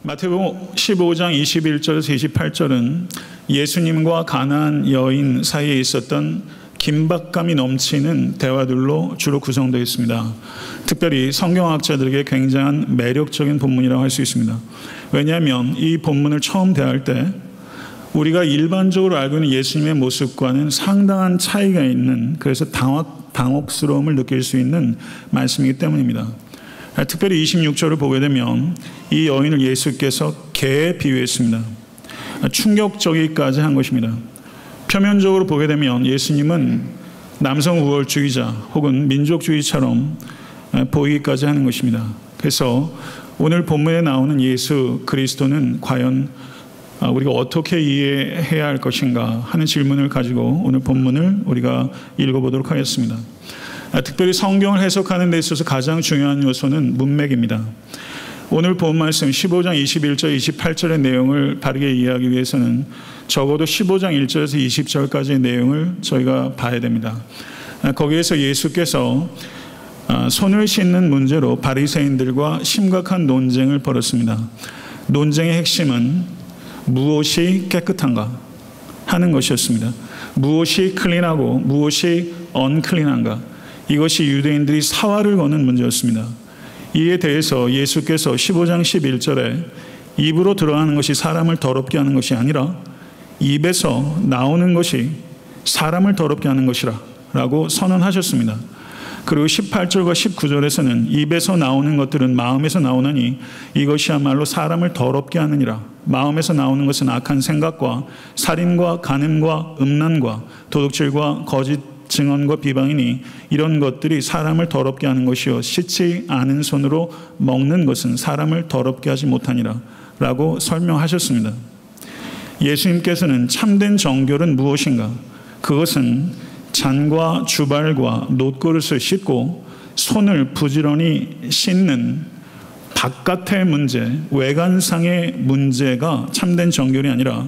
마태복음 15장 21절에서 28절은 예수님과 가나안 여인 사이에 있었던 긴박감이 넘치는 대화들로 주로 구성되어 있습니다. 특별히 성경학자들에게 굉장한 매력적인 본문이라고 할 수 있습니다. 왜냐하면 이 본문을 처음 대할 때 우리가 일반적으로 알고 있는 예수님의 모습과는 상당한 차이가 있는, 그래서 당혹스러움을 느낄 수 있는 말씀이기 때문입니다. 특별히 26절을 보게 되면 이 여인을 예수께서 개에 비유했습니다. 충격적이기까지 한 것입니다. 표면적으로 보게 되면 예수님은 남성 우월주의자 혹은 민족주의처럼 보이기까지 하는 것입니다. 그래서 오늘 본문에 나오는 예수 그리스도는 과연 우리가 어떻게 이해해야 할 것인가 하는 질문을 가지고 오늘 본문을 우리가 읽어보도록 하겠습니다. 특별히 성경을 해석하는 데 있어서 가장 중요한 요소는 문맥입니다. 오늘 본 말씀 15장 21절 28절의 내용을 바르게 이해하기 위해서는 적어도 15장 1절에서 20절까지의 내용을 저희가 봐야 됩니다. 거기에서 예수께서 손을 씻는 문제로 바리새인들과 심각한 논쟁을 벌였습니다. 논쟁의 핵심은 무엇이 깨끗한가 하는 것이었습니다. 무엇이 클린하고 무엇이 언클린한가, 이것이 유대인들이 사활을 거는 문제였습니다. 이에 대해서 예수께서 15장 11절에 입으로 들어가는 것이 사람을 더럽게 하는 것이 아니라 입에서 나오는 것이 사람을 더럽게 하는 것이라 라고 선언하셨습니다. 그리고 18절과 19절에서는 입에서 나오는 것들은 마음에서 나오나니 이것이야말로 사람을 더럽게 하느니라. 마음에서 나오는 것은 악한 생각과 살인과 간음과 음란과 도둑질과 거짓 증언과 비방이니 이런 것들이 사람을 더럽게 하는 것이요 씻지 않은 손으로 먹는 것은 사람을 더럽게 하지 못하니라 라고 설명하셨습니다. 예수님께서는 참된 정결은 무엇인가? 그것은 잔과 주발과 놋그릇을 씻고 손을 부지런히 씻는 바깥의 문제, 외관상의 문제가 참된 정결이 아니라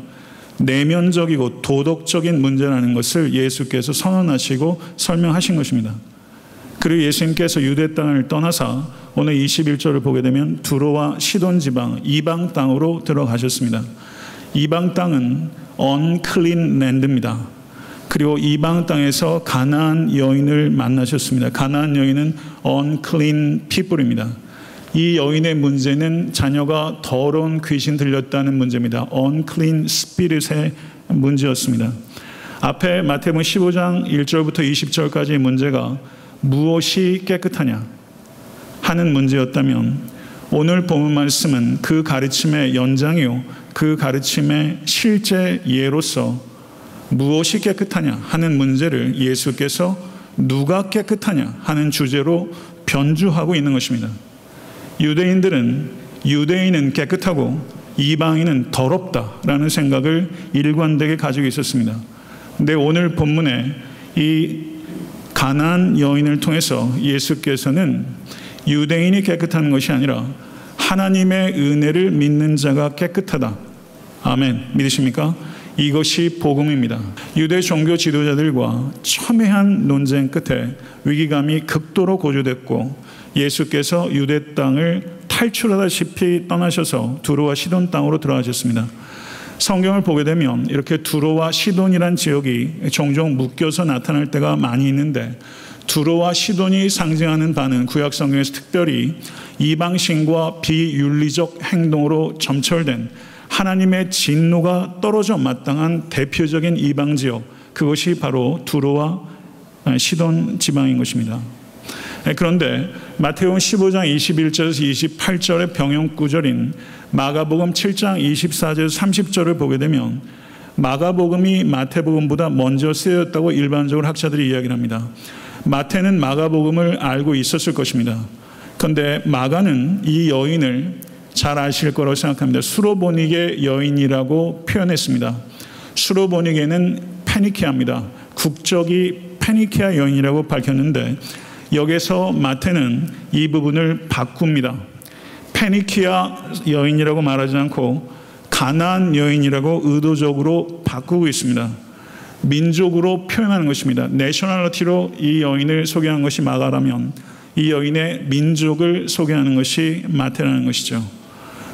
내면적이고 도덕적인 문제라는 것을 예수께서 선언하시고 설명하신 것입니다. 그리고 예수님께서 유대 땅을 떠나사 오늘 21절을 보게 되면 두로와 시돈 지방 이방 땅으로 들어가셨습니다. 이방 땅은 unclean land입니다. 그리고 이방 땅에서 가나안 여인을 만나셨습니다. 가나안 여인은 unclean people입니다. 이 여인의 문제는 자녀가 더러운 귀신 들렸다는 문제입니다. unclean spirit의 문제였습니다. 앞에 마태복음 15장 1절부터 20절까지의 문제가 무엇이 깨끗하냐 하는 문제였다면 오늘 본문 말씀은 그 가르침의 연장이요 그 가르침의 실제 예로서 무엇이 깨끗하냐 하는 문제를 예수께서 누가 깨끗하냐 하는 주제로 변주하고 있는 것입니다. 유대인은 깨끗하고 이방인은 더럽다라는 생각을 일관되게 가지고 있었습니다. 근데 오늘 본문에 이 가나안 여인을 통해서 예수께서는 유대인이 깨끗한 것이 아니라 하나님의 은혜를 믿는 자가 깨끗하다. 아멘. 믿으십니까? 이것이 복음입니다. 유대 종교 지도자들과 첨예한 논쟁 끝에 위기감이 극도로 고조됐고 예수께서 유대 땅을 탈출하다시피 떠나셔서 두로와 시돈 땅으로 들어가셨습니다. 성경을 보게 되면 이렇게 두로와 시돈이란 지역이 종종 묶여서 나타날 때가 많이 있는데 두로와 시돈이 상징하는 바는 구약 성경에서 특별히 이방신과 비윤리적 행동으로 점철된 하나님의 진노가 떨어져 마땅한 대표적인 이방 지역, 그것이 바로 두로와 시돈 지방인 것입니다. 그런데 마태복음 15장 21절에서 28절의 병영 구절인 마가복음 7장 24절에서 30절을 보게 되면 마가복음이 마태복음보다 먼저 쓰여졌다고 일반적으로 학자들이 이야기를 합니다. 마태는 마가복음을 알고 있었을 것입니다. 그런데 마가는 이 여인을 잘 아실 거라고 생각합니다. 수로보니게 여인이라고 표현했습니다. 수로보니게는 페니키아입니다. 국적이 페니키아 여인이라고 밝혔는데 여기서 마태는 이 부분을 바꿉니다. 페니키아 여인이라고 말하지 않고 가나안 여인이라고 의도적으로 바꾸고 있습니다. 민족으로 표현하는 것입니다. 내셔널리티로 이 여인을 소개한 것이 마가라면 이 여인의 민족을 소개하는 것이 마태라는 것이죠.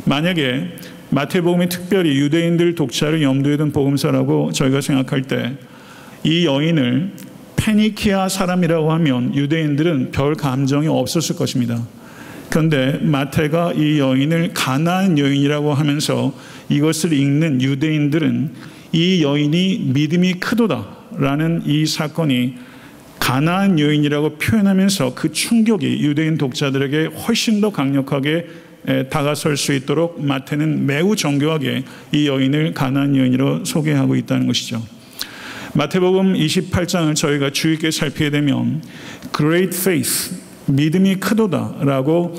만약에 마태복음이 특별히 유대인들 독자를 염두에 둔 복음서라고 저희가 생각할 때 이 여인을 페니키아 사람이라고 하면 유대인들은 별 감정이 없었을 것입니다. 그런데 마태가 이 여인을 가나안 여인이라고 하면서 이것을 읽는 유대인들은 이 여인이 믿음이 크도다라는 이 사건이 가나안 여인이라고 표현하면서 그 충격이 유대인 독자들에게 훨씬 더 강력하게 다가설 수 있도록 마태는 매우 정교하게 이 여인을 가나안 여인으로 소개하고 있다는 것이죠. 마태복음 28장을 저희가 주의 깊게 살피게 되면 Great Faith, 믿음이 크도다라고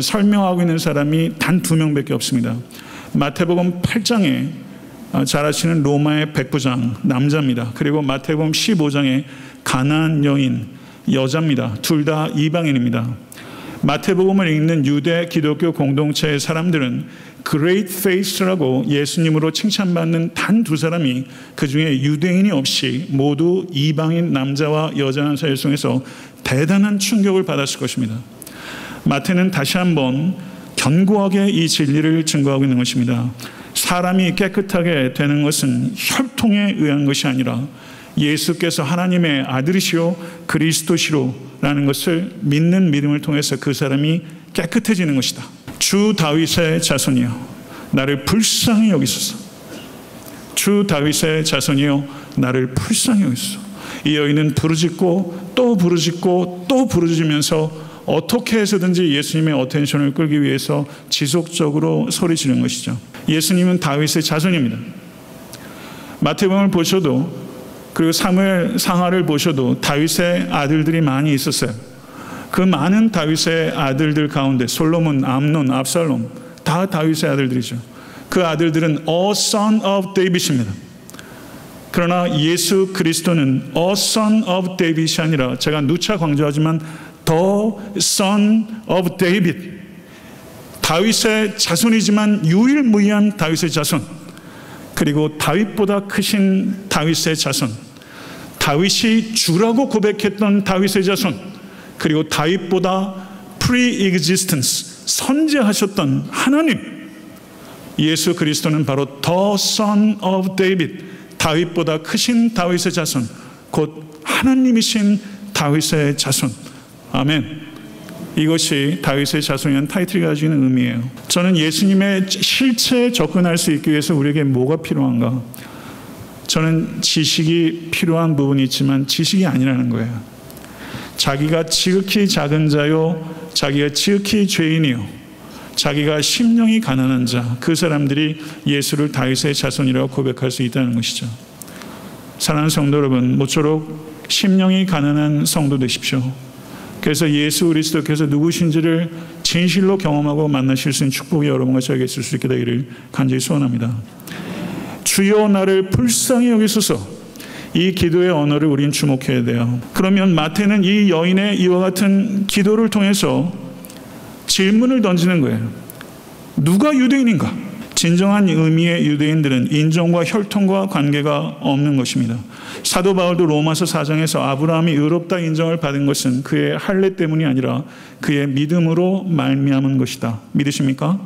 설명하고 있는 사람이 단 2명밖에 없습니다. 마태복음 8장에 잘 아시는 로마의 백부장 남자입니다. 그리고 마태복음 15장에 가나안 여인 여자입니다. 둘 다 이방인입니다. 마태복음을 읽는 유대 기독교 공동체의 사람들은 Great Faith라고 예수님으로 칭찬받는 단 2사람이 그 중에 유대인이 없이 모두 이방인 남자와 여자 한 사이를 통해서 대단한 충격을 받았을 것입니다. 마태는 다시 한번 견고하게 이 진리를 증거하고 있는 것입니다. 사람이 깨끗하게 되는 것은 혈통에 의한 것이 아니라 예수께서 하나님의 아들이시오 그리스도시로라는 것을 믿는 믿음을 통해서 그 사람이 깨끗해지는 것이다. 주 다윗의 자손이여 나를 불쌍히 여기소서. 주 다윗의 자손이여 나를 불쌍히 여기소서. 이 여인은 부르짖고 또 부르짖고 또 부르짖으면서 어떻게 해서든지 예수님의 어텐션을 끌기 위해서 지속적으로 소리 지르는 것이죠. 예수님은 다윗의 자손입니다. 마태복음을 보셔도 그리고 사무엘 상하를 보셔도 다윗의 아들들이 많이 있었어요. 그 많은 다윗의 아들들 가운데 솔로몬, 암논, 압살롬 다 다윗의 아들들이죠. 그 아들들은 A son of David입니다. 그러나 예수 그리스도는 A son of David이 아니라 제가 누차 강조하지만 The son of David, 다윗의 자손이지만 유일무이한 다윗의 자손, 그리고 다윗보다 크신 다윗의 자손, 다윗이 주라고 고백했던 다윗의 자손, 그리고 다윗보다 pre-existence, 선재하셨던 하나님, 예수 그리스도는 바로 The Son of David, 다윗보다 크신 다윗의 자손, 곧 하나님이신 다윗의 자손. 아멘. 이것이 다윗의 자손이라는 타이틀이 가지고 있는 의미예요. 저는 예수님의 실체에 접근할 수 있기 위해서 우리에게 뭐가 필요한가? 저는 지식이 필요한 부분이 있지만 지식이 아니라는 거예요. 자기가 지극히 작은 자요, 자기가 지극히 죄인이요, 자기가 심령이 가난한 자, 그 사람들이 예수를 다윗의 자손이라고 고백할 수 있다는 것이죠. 사랑하는 성도 여러분, 모쪼록 심령이 가난한 성도 되십시오. 그래서 예수 그리스도께서 누구신지를 진실로 경험하고 만나실 수 있는 축복이 여러분과 저에게 있을 수 있게 되기를 간절히 소원합니다. 주여 나를 불쌍히 여기소서. 이 기도의 언어를 우린 주목해야 돼요. 그러면 마태는 이 여인의 이와 같은 기도를 통해서 질문을 던지는 거예요. 누가 유대인인가? 진정한 의미의 유대인들은 인종과 혈통과 관계가 없는 것입니다. 사도 바울도 로마서 4장에서 아브라함이 의롭다 인정을 받은 것은 그의 할례 때문이 아니라 그의 믿음으로 말미암은 것이다. 믿으십니까?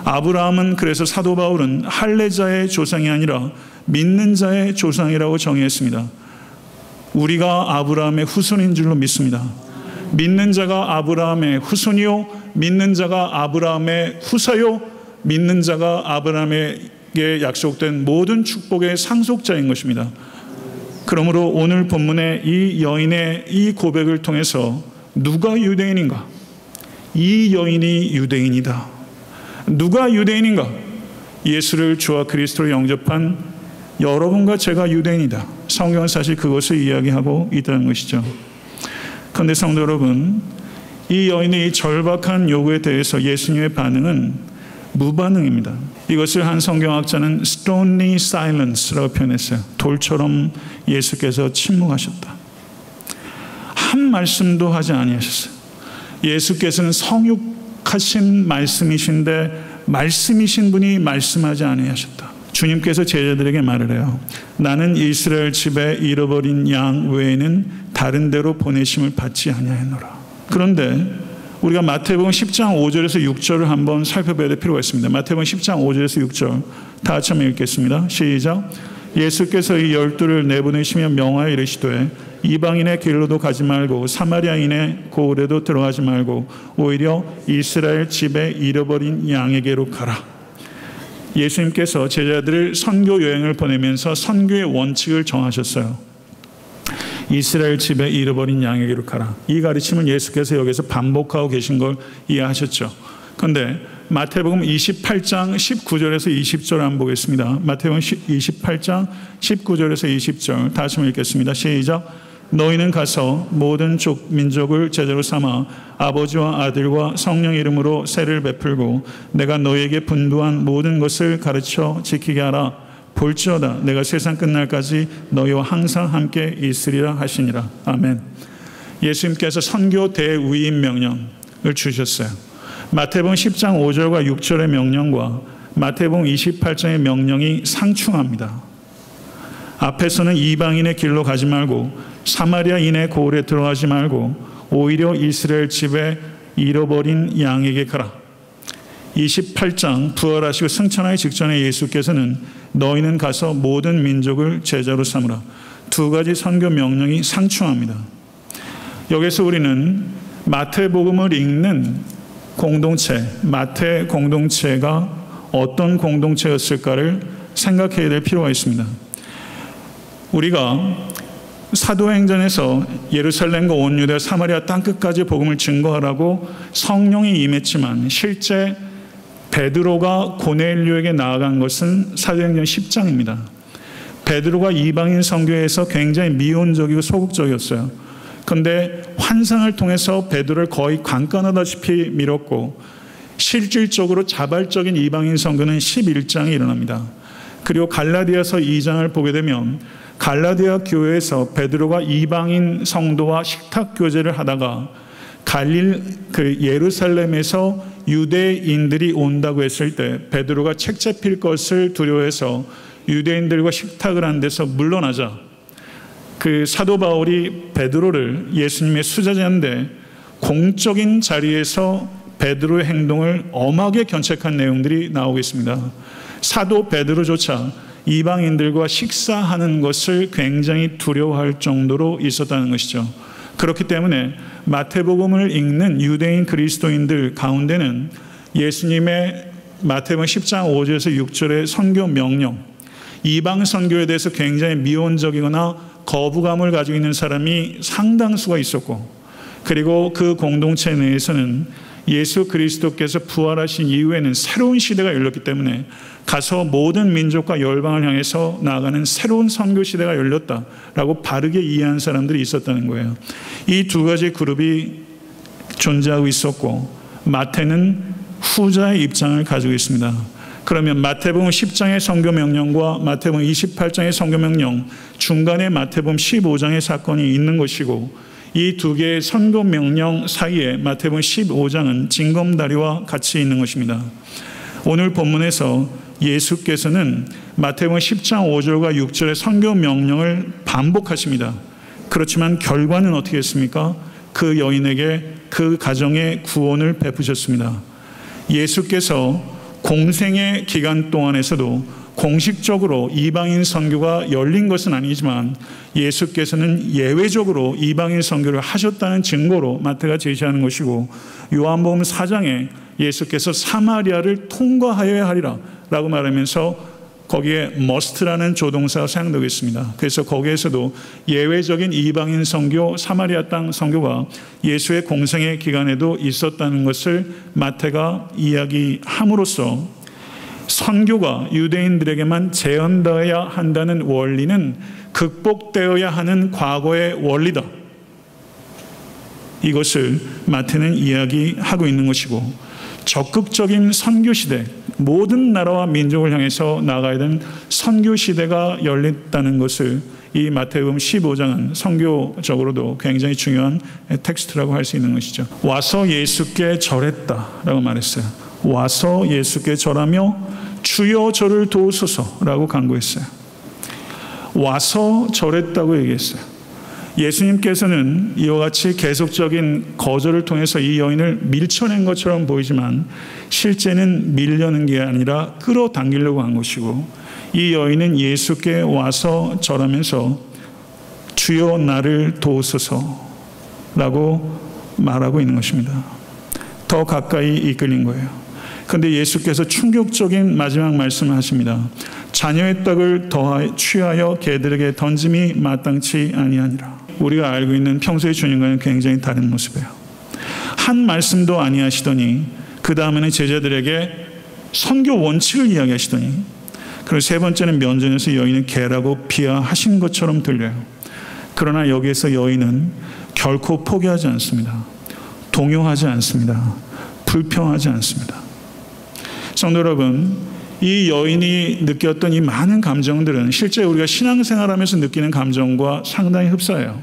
아브라함은, 그래서 사도 바울은 할례자의 조상이 아니라 믿는 자의 조상이라고 정의했습니다. 우리가 아브라함의 후손인 줄로 믿습니다. 믿는 자가 아브라함의 후손이요, 믿는 자가 아브라함의 후사요, 믿는 자가 아브라함에게 약속된 모든 축복의 상속자인 것입니다. 그러므로 오늘 본문의 이 여인의 이 고백을 통해서 누가 유대인인가? 이 여인이 유대인이다. 누가 유대인인가? 예수를 주와 그리스도로 영접한 여러분과 제가 유대인이다. 성경은 사실 그것을 이야기하고 있다는 것이죠. 그런데 성도 여러분, 이 여인의 이 절박한 요구에 대해서 예수님의 반응은 무반응입니다. 이것을 한 성경학자는 stony silence라고 표현했어요. 돌처럼 예수께서 침묵하셨다. 한 말씀도 하지 아니하셨어요. 예수께서는 성육하신 말씀이신데 말씀이신 분이 말씀하지 아니하셨다. 주님께서 제자들에게 말을 해요. 나는 이스라엘 집에 잃어버린 양 외에는 다른 데로 보내심을 받지 아니하였노라. 그런데 우리가 마태복음 10장 5절에서 6절을 한번 살펴봐야 될 필요가 있습니다. 마태복음 10장 5절에서 6절 다 같이 한번 읽겠습니다. 시작. 예수께서 이 12를 내보내시며 명하여 이르시되 이방인의 길로도 가지 말고 사마리아인의 고을에도 들어가지 말고 오히려 이스라엘 집에 잃어버린 양에게로 가라. 예수님께서 제자들을 선교 여행을 보내면서 선교의 원칙을 정하셨어요. 이스라엘 집에 잃어버린 양에게로 가라. 이 가르침을 예수께서 여기서 반복하고 계신 걸 이해하셨죠. 그런데 마태복음 28장 19절에서 20절 한번 보겠습니다. 마태복음 28장 19절에서 20절 다시 한번 읽겠습니다. 시작. 너희는 가서 모든 족 민족을 제자로 삼아 아버지와 아들과 성령 이름으로 세를 베풀고 내가 너희에게 분부한 모든 것을 가르쳐 지키게 하라. 볼지어다 내가 세상 끝날까지 너희와 항상 함께 있으리라 하시니라. 아멘. 예수님께서 선교 대위임 명령을 주셨어요. 마태복음 10장 5절과 6절의 명령과 마태복음 28장의 명령이 상충합니다. 앞에서는 이방인의 길로 가지 말고 사마리아인의 고을에 들어가지 말고 오히려 이스라엘 집에 잃어버린 양에게 가라. 28장 부활하시고 승천하기 직전에 예수께서는 너희는 가서 모든 민족을 제자로 삼으라. 두 가지 선교 명령이 상충합니다. 여기서 우리는 마태복음을 읽는 공동체, 마태 공동체가 어떤 공동체였을까를 생각해야 될 필요가 있습니다. 우리가 사도행전에서 예루살렘과 온 유대 사마리아 땅끝까지 복음을 증거하라고 성령이 임했지만 실제 베드로가 고넬료에게 나아간 것은 사도행전 10장입니다. 베드로가 이방인 선교에서 굉장히 미온적이고 소극적이었어요. 그런데 환상을 통해서 베드로를 거의 강간하다시피 밀었고 실질적으로 자발적인 이방인 선교는 11장에 일어납니다. 그리고 갈라디아서 2장을 보게 되면 갈라디아 교회에서 베드로가 이방인 성도와 식탁 교제를 하다가 예루살렘에서 유대인들이 온다고 했을 때 베드로가 책 잡힐 것을 두려워해서 유대인들과 식탁을 한 데서 물러나자 그 사도 바울이 베드로를 예수님의 수제자인데 공적인 자리에서 베드로의 행동을 엄하게 견책한 내용들이 나오고 있습니다. 사도 베드로조차 이방인들과 식사하는 것을 굉장히 두려워할 정도로 있었다는 것이죠. 그렇기 때문에 마태복음을 읽는 유대인 그리스도인들 가운데는 예수님의 마태복음 10장 5절에서 6절의 선교 명령, 이방 선교에 대해서 굉장히 미온적이거나 거부감을 가지고 있는 사람이 상당수가 있었고, 그리고 그 공동체 내에서는 예수 그리스도께서 부활하신 이후에는 새로운 시대가 열렸기 때문에 가서 모든 민족과 열방을 향해서 나아가는 새로운 선교 시대가 열렸다라고 바르게 이해한 사람들이 있었다는 거예요. 이 두 가지 그룹이 존재하고 있었고 마태는 후자의 입장을 가지고 있습니다. 그러면 마태복음 10장의 선교 명령과 마태복음 28장의 선교 명령 중간에 마태복음 15장의 사건이 있는 것이고 이 두 개의 선교 명령 사이에 마태복음 15장은 징검다리와 같이 있는 것입니다. 오늘 본문에서 예수께서는 마태복음 10장 5절과 6절의 선교 명령을 반복하십니다. 그렇지만 결과는 어떻게 했습니까? 그 여인에게 그 가정에 구원을 베푸셨습니다. 예수께서 공생의 기간 동안에서도 공식적으로 이방인 선교가 열린 것은 아니지만 예수께서는 예외적으로 이방인 선교를 하셨다는 증거로 마태가 제시하는 것이고, 요한복음 4장에 예수께서 사마리아를 통과하여야 하리라 라고 말하면서 거기에 must라는 조동사가 사용되고 있습니다. 그래서 거기에서도 예외적인 이방인 선교, 사마리아 땅 선교가 예수의 공생의 기간에도 있었다는 것을 마태가 이야기함으로써 선교가 유대인들에게만 제한되어야 한다는 원리는 극복되어야 하는 과거의 원리다. 이것을 마태는 이야기하고 있는 것이고, 적극적인 선교 시대, 모든 나라와 민족을 향해서 나가야 되는 선교 시대가 열렸다는 것을 이 마태복음 15장은 선교적으로도 굉장히 중요한 텍스트라고 할 수 있는 것이죠. 와서 예수께 절했다라고 말했어요. 와서 예수께 절하며 주여 저를 도우소서라고 간구했어요. 와서 절했다고 얘기했어요. 예수님께서는 이와 같이 계속적인 거절을 통해서 이 여인을 밀쳐낸 것처럼 보이지만 실제는 밀려는 게 아니라 끌어당기려고 한 것이고, 이 여인은 예수께 와서 절하면서 주여 나를 도우소서라고 말하고 있는 것입니다. 더 가까이 이끌린 거예요. 그런데 예수께서 충격적인 마지막 말씀을 하십니다. 자녀의 떡을 취하여 개들에게 던짐이 마땅치 아니하니라. 우리가 알고 있는 평소의 주님과는 굉장히 다른 모습이에요. 한 말씀도 아니하시더니 그 다음에는 제자들에게 선교 원칙을 이야기하시더니, 그리고 세 번째는 면전에서 여인은 개라고 비하하신 것처럼 들려요. 그러나 여기에서 여인은 결코 포기하지 않습니다. 동요하지 않습니다. 불평하지 않습니다. 성도 여러분, 이 여인이 느꼈던 이 많은 감정들은 실제 우리가 신앙생활하면서 느끼는 감정과 상당히 흡사해요.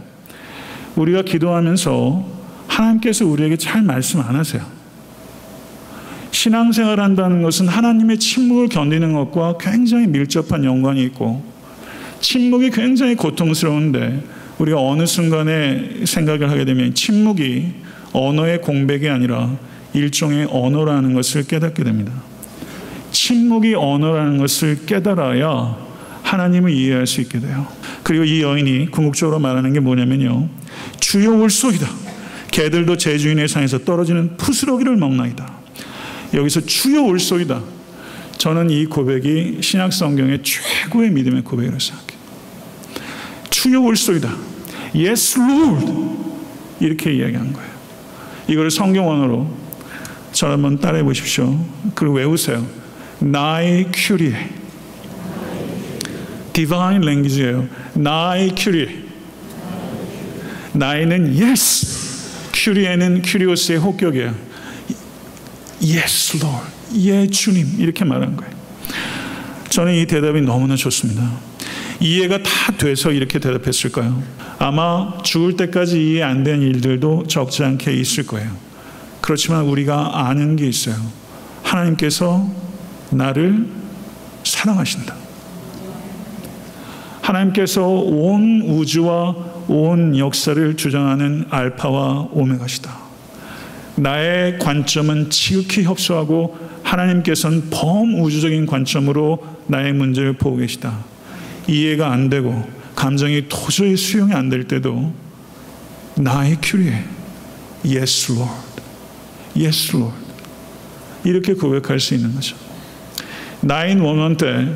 우리가 기도하면서 하나님께서 우리에게 잘 말씀 안 하세요. 신앙생활한다는 것은 하나님의 침묵을 견디는 것과 굉장히 밀접한 연관이 있고, 침묵이 굉장히 고통스러운데 우리가 어느 순간에 생각을 하게 되면 침묵이 언어의 공백이 아니라 일종의 언어라는 것을 깨닫게 됩니다. 침묵이 언어라는 것을 깨달아야 하나님을 이해할 수 있게 돼요. 그리고 이 여인이 궁극적으로 말하는 게 뭐냐면요, 주여 올소이다. 개들도 제 주인의 상에서 떨어지는 푸스러기를 먹나이다. 여기서 주여 올소이다. 저는 이 고백이 신약 성경의 최고의 믿음의 고백이라고 생각해요. 주여 올소이다. Yes, Lord. 이렇게 이야기한 거예요. 이걸 성경 언어로 저를 한번 따라해 보십시오. 그리고 외우세요. 나의 큐리에. 디바인 랭귀지예요. 나의 큐리에. 나이는 yes. 큐리에는 큐리오스의 혹격이에요. Yes, Lord. 예, 주님. 이렇게 말한 거예요. 저는 이 대답이 너무나 좋습니다. 이해가 다 돼서 이렇게 대답했을까요? 아마 죽을 때까지 이해 안 된 일들도 적지 않게 있을 거예요. 그렇지만 우리가 아는 게 있어요. 하나님께서 나를 사랑하신다. 하나님께서 온 우주와 온 역사를 주장하는 알파와 오메가시다. 나의 관점은 지극히 협소하고 하나님께서는 범우주적인 관점으로 나의 문제를 보고 계시다. 이해가 안 되고 감정이 도저히 수용이 안 될 때도 나의 큐리에 Yes, Lord. Yes, Lord. 이렇게 고백할 수 있는 거죠. 911 때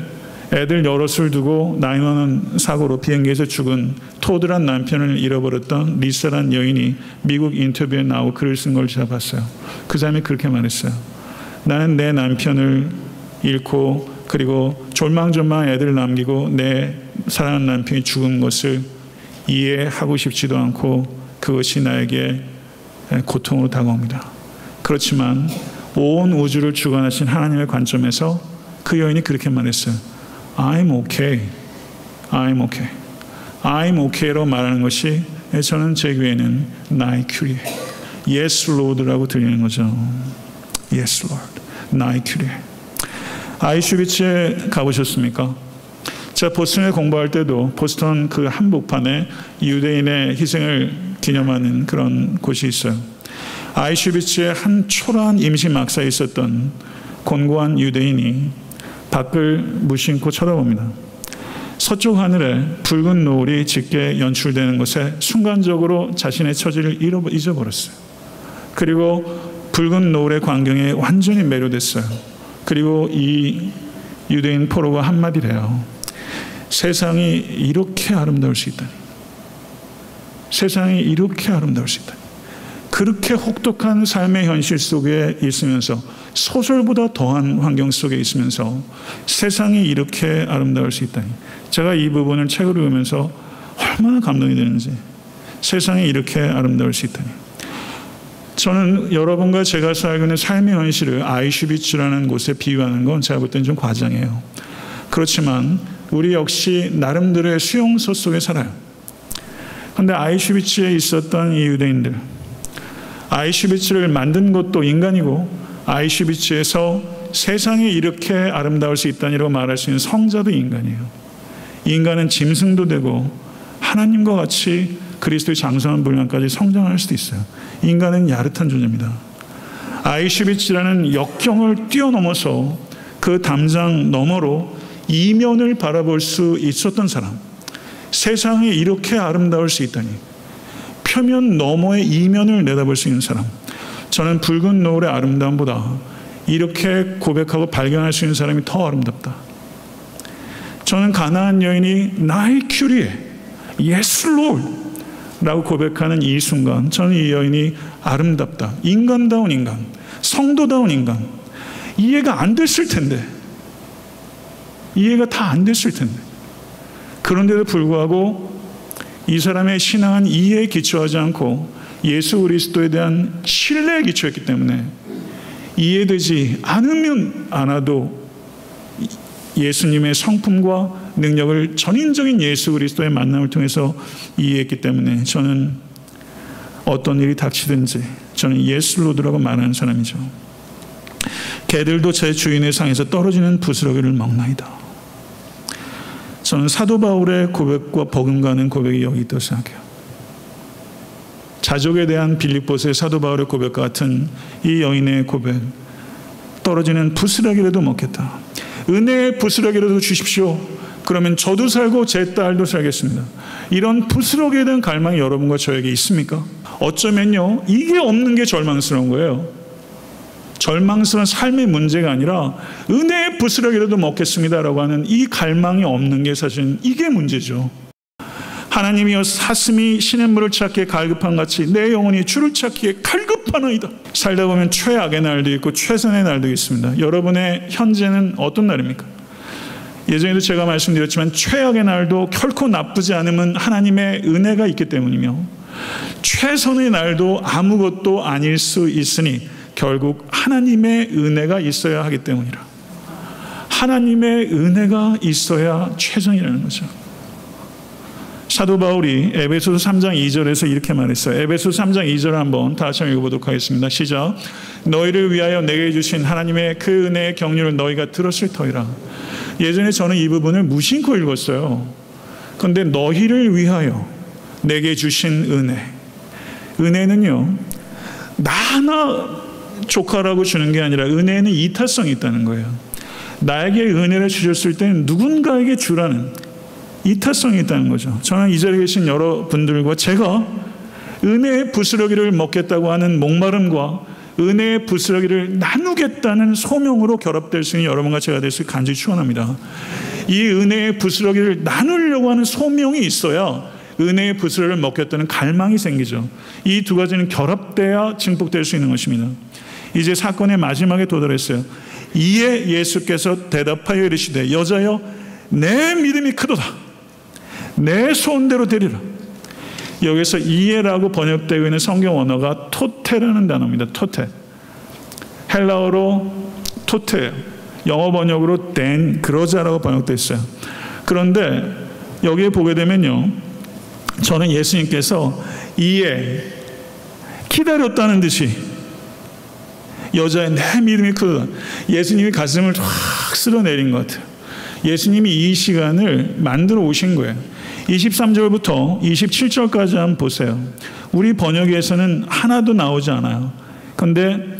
애들 여럿을 두고 911 사고로 비행기에서 죽은 토드란 남편을 잃어버렸던 리사란 여인이 미국 인터뷰에 나오고 글을 쓴 걸 제가 봤어요. 그 사람이 그렇게 말했어요. 나는 내 남편을 잃고 그리고 졸망졸망 애들을 남기고 내 사랑하는 남편이 죽은 것을 이해하고 싶지도 않고 그것이 나에게 고통으로 다가옵니다. 그렇지만 온 우주를 주관하신 하나님의 관점에서 그 여인이 그렇게 말했어요. I'm okay. I'm okay. I'm okay로 말하는 것이 저는 제 귀에는 나의 큐리에 Yes, Lord라고 들리는 거죠. Yes, Lord. 나의 큐리에. 아이슈비츠에 가보셨습니까? 제가 보스턴에 공부할 때도 보스턴 그 한복판에 유대인의 희생을 기념하는 그런 곳이 있어요. 아이슈비츠의 한 초라한 임시 막사에 있었던 곤고한 유대인이 밖을 무심코 쳐다봅니다. 서쪽 하늘에 붉은 노을이 짙게 연출되는 것에 순간적으로 자신의 처지를 잊어버렸어요. 그리고 붉은 노을의 광경에 완전히 매료됐어요. 그리고 이 유대인 포로가 한마디를 해요. 세상이 이렇게 아름다울 수 있다니. 세상이 이렇게 아름다울 수 있다니. 그렇게 혹독한 삶의 현실 속에 있으면서 소설보다 더한 환경 속에 있으면서 세상이 이렇게 아름다울 수 있다니. 제가 이 부분을 책을 읽으면서 얼마나 감동이 되는지. 세상이 이렇게 아름다울 수 있다니. 저는 여러분과 제가 살고 있는 삶의 현실을 아이슈비츠라는 곳에 비유하는 건 제가 볼 때는 좀 과장해요. 그렇지만 우리 역시 나름대로의 수용소 속에 살아요. 그런데 아이슈비츠에 있었던 이 유대인들, 아이슈비츠를 만든 것도 인간이고 아이슈비츠에서 세상에 이렇게 아름다울 수 있다니라고 말할 수 있는 성자도 인간이에요. 인간은 짐승도 되고 하나님과 같이 그리스도의 장성한 분량까지 성장할 수도 있어요. 인간은 야릇한 존재입니다. 아이슈비츠라는 역경을 뛰어넘어서 그 담장 너머로 이면을 바라볼 수 있었던 사람, 세상에 이렇게 아름다울 수 있다니, 표면 너머의 이면을 내다볼 수 있는 사람, 저는 붉은 노을의 아름다움보다 이렇게 고백하고 발견할 수 있는 사람이 더 아름답다. 저는 가나안 여인이 나의 큐리에 예스 롤 라고 고백하는 이 순간, 저는 이 여인이 아름답다. 인간다운 인간, 성도다운 인간. 이해가 안 됐을 텐데, 이해가 다 안 됐을 텐데, 그런데도 불구하고 이 사람의 신앙은 이해에 기초하지 않고 예수 그리스도에 대한 신뢰에 기초했기 때문에 이해되지 않으면 않아도 예수님의 성품과 능력을 전인적인 예수 그리스도의 만남을 통해서 이해했기 때문에 저는 어떤 일이 닥치든지 저는 예스 로드라고 말하는 사람이죠. 개들도 제 주인의 상에서 떨어지는 부스러기를 먹나이다. 저는 사도 바울의 고백과 버금가는 고백이 여기 있다고 생각해요. 자족에 대한 빌립보서의 사도 바울의 고백과 같은 이 여인의 고백, 떨어지는 부스러기라도 먹겠다. 은혜의 부스러기라도 주십시오. 그러면 저도 살고 제 딸도 살겠습니다. 이런 부스러기에 대한 갈망이 여러분과 저에게 있습니까? 어쩌면요, 이게 없는 게 절망스러운 거예요. 절망스러운 삶의 문제가 아니라 은혜의 부스러기라도 먹겠습니다라고 하는 이 갈망이 없는 게 사실은 이게 문제죠. 하나님이여 사슴이 시냇물을 찾기에 갈급한 같이 내 영혼이 주를 찾기에 갈급하나이다. 살다 보면 최악의 날도 있고 최선의 날도 있습니다. 여러분의 현재는 어떤 날입니까? 예전에도 제가 말씀드렸지만 최악의 날도 결코 나쁘지 않으면 하나님의 은혜가 있기 때문이며, 최선의 날도 아무것도 아닐 수 있으니 결국 하나님의 은혜가 있어야 하기 때문이라. 하나님의 은혜가 있어야 최선이라는 거죠. 사도 바울이 에베소서 3장 2절에서 이렇게 말했어요. 에베소서 3장 2절을 한번 다시 한번 읽어보도록 하겠습니다. 시작. 너희를 위하여 내게 주신 하나님의 그 은혜의 경륜을 너희가 들었을 터이라. 예전에 저는 이 부분을 무심코 읽었어요. 그런데 너희를 위하여 내게 주신 은혜, 은혜는요 나 하나 조카라고 주는 게 아니라 은혜에는 이타성이 있다는 거예요. 나에게 은혜를 주셨을 때는 누군가에게 주라는 이타성이 있다는 거죠. 저는 이 자리에 계신 여러분들과 제가 은혜의 부스러기를 먹겠다고 하는 목마름과 은혜의 부스러기를 나누겠다는 소명으로 결합될 수 있는 여러분과 제가 될 수 있게 간절히 축원합니다. 이 은혜의 부스러기를 나누려고 하는 소명이 있어야 은혜의 부스러기를 먹겠다는 갈망이 생기죠. 이 두 가지는 결합돼야 증폭될 수 있는 것입니다. 이제 사건의 마지막에 도달했어요. 이에 예수께서 대답하여 이르시되 여자여 내 믿음이 크도다. 내 소원대로 되리라. 여기서 이해라고 번역되고 있는 성경 언어가 토테라는 단어입니다. 토테. 헬라어로 토테, 영어 번역으로 된 그러자라고 번역되어 있어요. 그런데 여기에 보게 되면요, 저는 예수님께서 이에 기다렸다는 듯이 여자의 내 믿음이 크다. 예수님이 가슴을 확 쓸어내린 것 같아요. 예수님이 이 시간을 만들어 오신 거예요. 23절부터 27절까지 한번 보세요. 우리 번역에서는 하나도 나오지 않아요. 그런데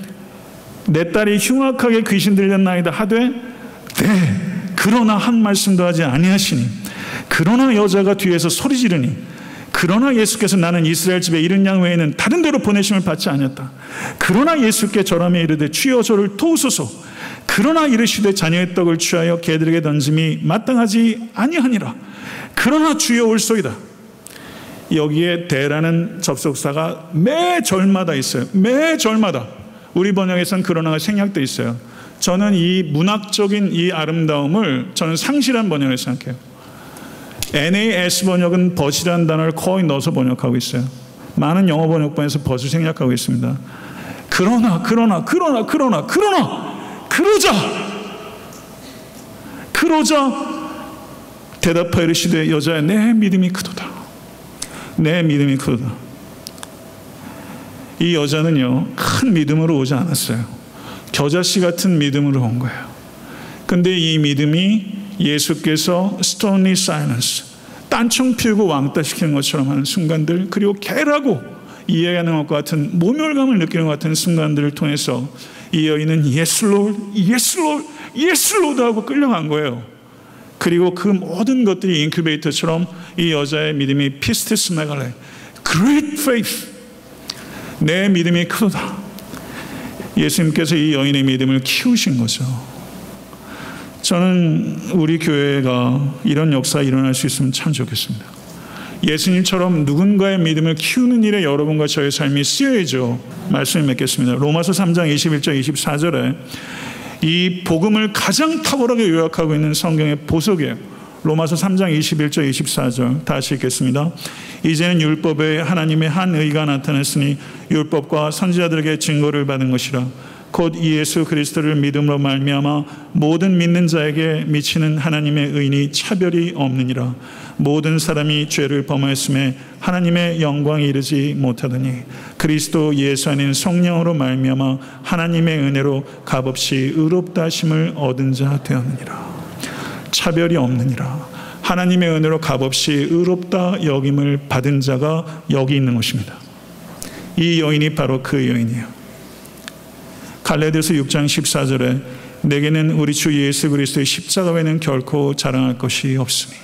내 딸이 흉악하게 귀신 들렸나이다 하되 네 그러나 한 말씀도 하지 아니하시니 그러나 여자가 뒤에서 소리 지르니 그러나 예수께서 나는 이스라엘 집에 이른 양 외에는 다른 데로 보내심을 받지 아니었다. 그러나 예수께 절하며 이르되 주여 저를 도우소서. 그러나 이르시되 자녀의 떡을 취하여 개들에게 던짐이 마땅하지 아니하니라. 그러나 주여 올소이다. 여기에 대라는 접속사가 매 절마다 있어요. 매 절마다. 우리 번역에서는 그러나가 생략되어 있어요. 저는 이 문학적인 이 아름다움을 저는 상실한 번역을 생각해요. NAS 번역은 벗이라는 단어를 거의 넣어서 번역하고 있어요. 많은 영어 번역본에서 벗을 생략하고 있습니다. 그러나 그러자 대답하여 이르시되 여자야 내 믿음이 크도다. 내 믿음이 크도다. 이 여자는요 큰 믿음으로 오지 않았어요. 겨자씨 같은 믿음으로 온 거예요. 근데 이 믿음이 예수께서 stony silence, 딴청 피우고 왕따 시키는 것처럼 하는 순간들, 그리고 개라고 이해하는 것 같은 모멸감을 느끼는 것 같은 순간들을 통해서 이 여인은 Yes Lord, Yes Lord, Yes Lord 하고 끌려간 거예요. 그리고 그 모든 것들이 인큐베이터처럼 이 여자의 믿음이 피스티스 메갈레, Great Faith, 내 믿음이 크다. 예수님께서 이 여인의 믿음을 키우신 거죠. 저는 우리 교회가 이런 역사가 일어날 수 있으면 참 좋겠습니다. 예수님처럼 누군가의 믿음을 키우는 일에 여러분과 저의 삶이 쓰여야죠. 말씀을 맺겠습니다. 로마서 3장 21절 24절에 이 복음을 가장 탁월하게 요약하고 있는 성경의 보석이에요. 로마서 3장 21절 24절 다시 읽겠습니다. 이제는 율법에 하나님의 한 의가 나타났으니 율법과 선지자들에게 증거를 받은 것이라. 곧 예수 그리스도를 믿음으로 말미암아 모든 믿는 자에게 미치는 하나님의 의인이 차별이 없느니라. 모든 사람이 죄를 범하였음에 하나님의 영광에 이르지 못하더니 그리스도 예수 안인 성령으로 말미암아 하나님의 은혜로 값없이 의롭다 하심을 얻은 자 되었느니라. 차별이 없느니라. 하나님의 은혜로 값없이 의롭다 여김을 받은 자가 여기 있는 것입니다. 이 여인이 바로 그 여인이에요. 갈라디아서 6장 14절에 내게는 우리 주 예수 그리스도의 십자가 외에는 결코 자랑할 것이 없으니.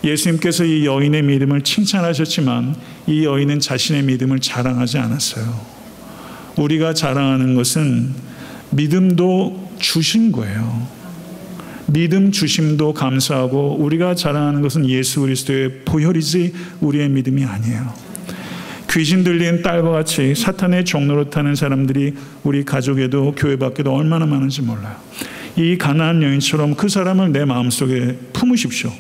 예수님께서 이 여인의 믿음을 칭찬하셨지만 이 여인은 자신의 믿음을 자랑하지 않았어요. 우리가 자랑하는 것은 믿음도 주신 거예요. 믿음 주심도 감사하고 우리가 자랑하는 것은 예수 그리스도의 보혈이지 우리의 믿음이 아니에요. 귀신 들린 딸과 같이 사탄의 종로로 타는 사람들이 우리 가족에도 교회 밖에도 얼마나 많은지 몰라요. 이 가나안 여인처럼 그 사람을 내 마음속에 품으십시오.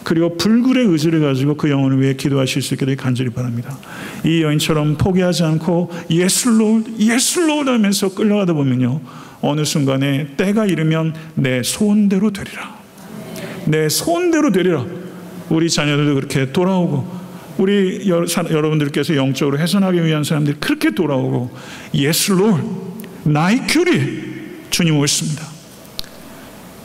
그리고 불굴의 의지를 가지고 그 영혼을 위해 기도하실 수 있게 되길 간절히 바랍니다. 이 여인처럼 포기하지 않고 Yes Lord, Yes Lord 하면서 끌려가다 보면요, 어느 순간에 때가 이르면 내 소원대로 되리라. 내 소원대로 되리라. 우리 자녀들도 그렇게 돌아오고 우리 여러분들께서 영적으로 훼손하기 위한 사람들이 그렇게 돌아오고 Yes Lord, 나의 규리 주님 오셨습니다.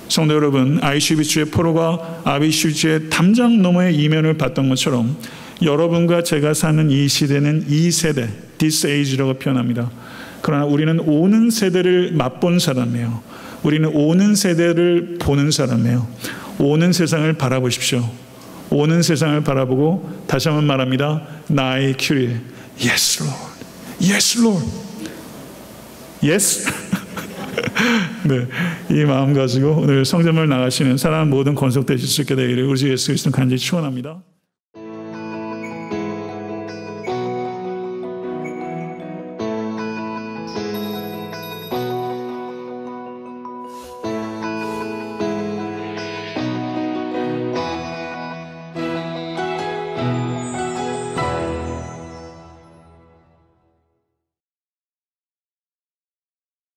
성도 여러분, 아이슈비츠의 포로가 아비슈비츠의 담장 너머의 이면을 봤던 것처럼 여러분과 제가 사는 이 시대는 이 세대, this age라고 표현합니다. 그러나 우리는 오는 세대를 맛본 사람이에요. 우리는 오는 세대를 보는 사람이에요. 오는 세상을 바라보십시오. 오는 세상을 바라보고 다시 한번 말합니다. 나의 큐리, Yes Lord, Yes Lord, Yes. 네, 이 마음 가지고 오늘 성전을 나가시는 사랑하는 모든 권속되실 수 있게 되기를 우리 주 예수 그리스도 간절히 축원합니다.